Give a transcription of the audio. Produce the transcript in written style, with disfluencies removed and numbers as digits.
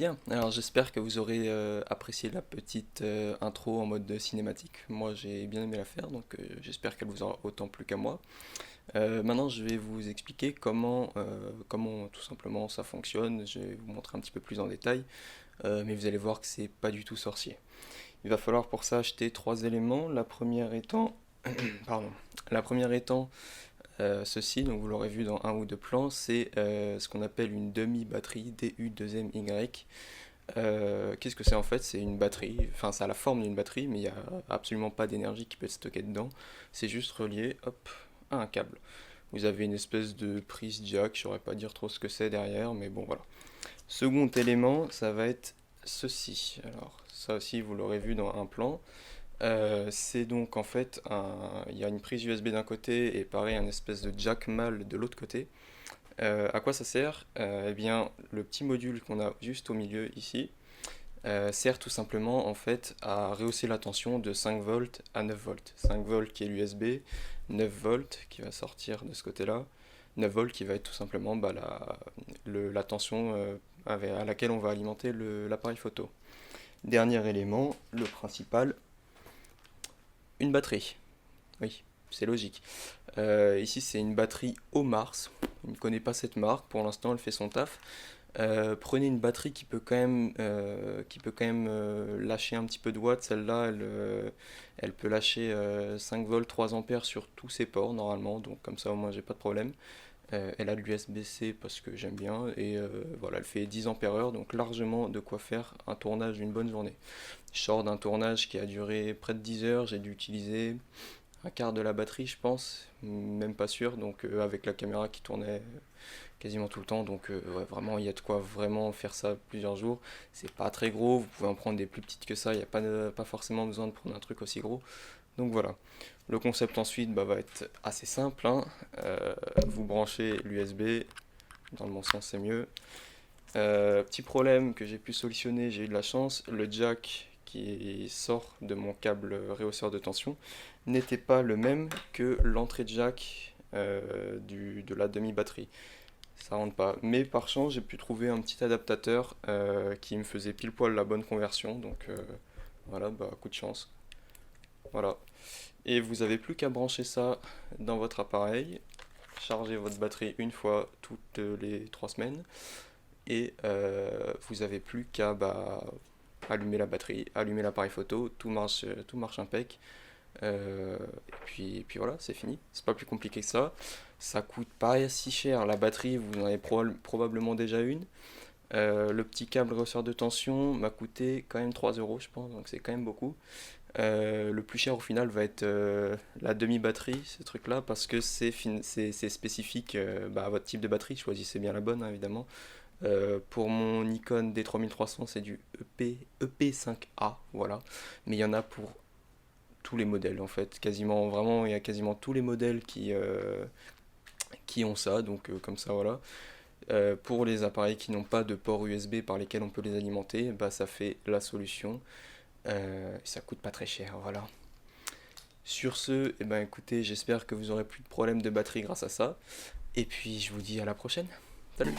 Bien, alors j'espère que vous aurez apprécié la petite intro en mode cinématique. Moi j'ai bien aimé la faire, donc j'espère qu'elle vous aura autant plu qu'à moi. Maintenant je vais vous expliquer comment tout simplement ça fonctionne. Je vais vous montrer un petit peu plus en détail, mais vous allez voir que c'est pas du tout sorcier. Il va falloir pour ça acheter trois éléments. La première étant, pardon, la première étant ceci, donc vous l'aurez vu dans un ou deux plans, c'est ce qu'on appelle une demi-batterie DU2MY. Qu'est-ce que c'est en fait? C'est une batterie, enfin ça a la forme d'une batterie, mais il n'y a absolument pas d'énergie qui peut être stockée dedans. C'est juste relié, hop, à un câble. Vous avez une espèce de prise jack, je saurais pas dire trop ce que c'est derrière, mais bon voilà. Second élément, ça va être ceci. Alors ça aussi vous l'aurez vu dans un plan. C'est donc en fait il y a une prise USB d'un côté et pareil un espèce de jack mâle de l'autre côté. À quoi ça sert? Eh bien, le petit module qu'on a juste au milieu ici sert tout simplement en fait à rehausser la tension de 5 volts à 9 volts. 5 volts qui est l'USB, 9 volts qui va sortir de ce côté-là, 9 volts qui va être tout simplement la tension à laquelle on va alimenter l'appareil photo. Dernier élément, le principal, une batterie. Oui, c'est logique. Ici, c'est une batterie au Mars. Je ne connais pas cette marque. Pour l'instant, elle fait son taf. Prenez une batterie qui peut quand même lâcher un petit peu de watts. Celle-là, elle peut lâcher 5 volts, 3 ampères sur tous ses ports normalement. Donc comme ça, au moins, j'ai pas de problème. Elle a de l'USB-C parce que j'aime bien. Et voilà, elle fait 10 ampères heure. Donc largement de quoi faire un tournage d'une bonne journée. Je sors d'un tournage qui a duré près de 10 heures. J'ai dû utiliser un quart de la batterie, je pense, même pas sûr, donc avec la caméra qui tournait quasiment tout le temps, donc ouais, vraiment il y a de quoi vraiment faire ça plusieurs jours. C'est pas très gros, vous pouvez en prendre des plus petites que ça, il n'y a pas forcément besoin de prendre un truc aussi gros. Donc voilà. Le concept ensuite va être assez simple, hein. Vous branchez l'USB, dans le bon sens c'est mieux. Petit problème que j'ai pu solutionner, j'ai eu de la chance, le jack qui sort de mon câble réhausseur de tension n'était pas le même que l'entrée jack de la demi-batterie. Ça rentre pas. Mais par chance, j'ai pu trouver un petit adaptateur qui me faisait pile poil la bonne conversion. Donc voilà, bah coup de chance. Voilà. Et vous avez plus qu'à brancher ça dans votre appareil, charger votre batterie une fois toutes les 3 semaines et vous avez plus qu'à allumer la batterie, allumer l'appareil photo, tout marche impec. Et puis voilà, c'est fini. C'est pas plus compliqué que ça. Ça coûte pas si cher. La batterie, vous en avez probablement déjà une. Le petit câble ressort de tension m'a coûté quand même 3 euros, je pense, donc c'est quand même beaucoup. Le plus cher au final va être la demi-batterie, ce truc-là, parce que c'est spécifique à votre type de batterie. Choisissez bien la bonne, hein, évidemment. Pour mon Nikon D3300, c'est du EP5A, voilà. Mais il y en a pour tous les modèles en fait, quasiment vraiment, il y a quasiment tous les modèles qui ont ça, donc comme ça voilà. Pour les appareils qui n'ont pas de port USB par lesquels on peut les alimenter, bah ça fait la solution. Ça coûte pas très cher, voilà. Sur ce, eh ben écoutez, j'espère que vous aurez plus de problèmes de batterie grâce à ça. Et puis je vous dis à la prochaine. Salut!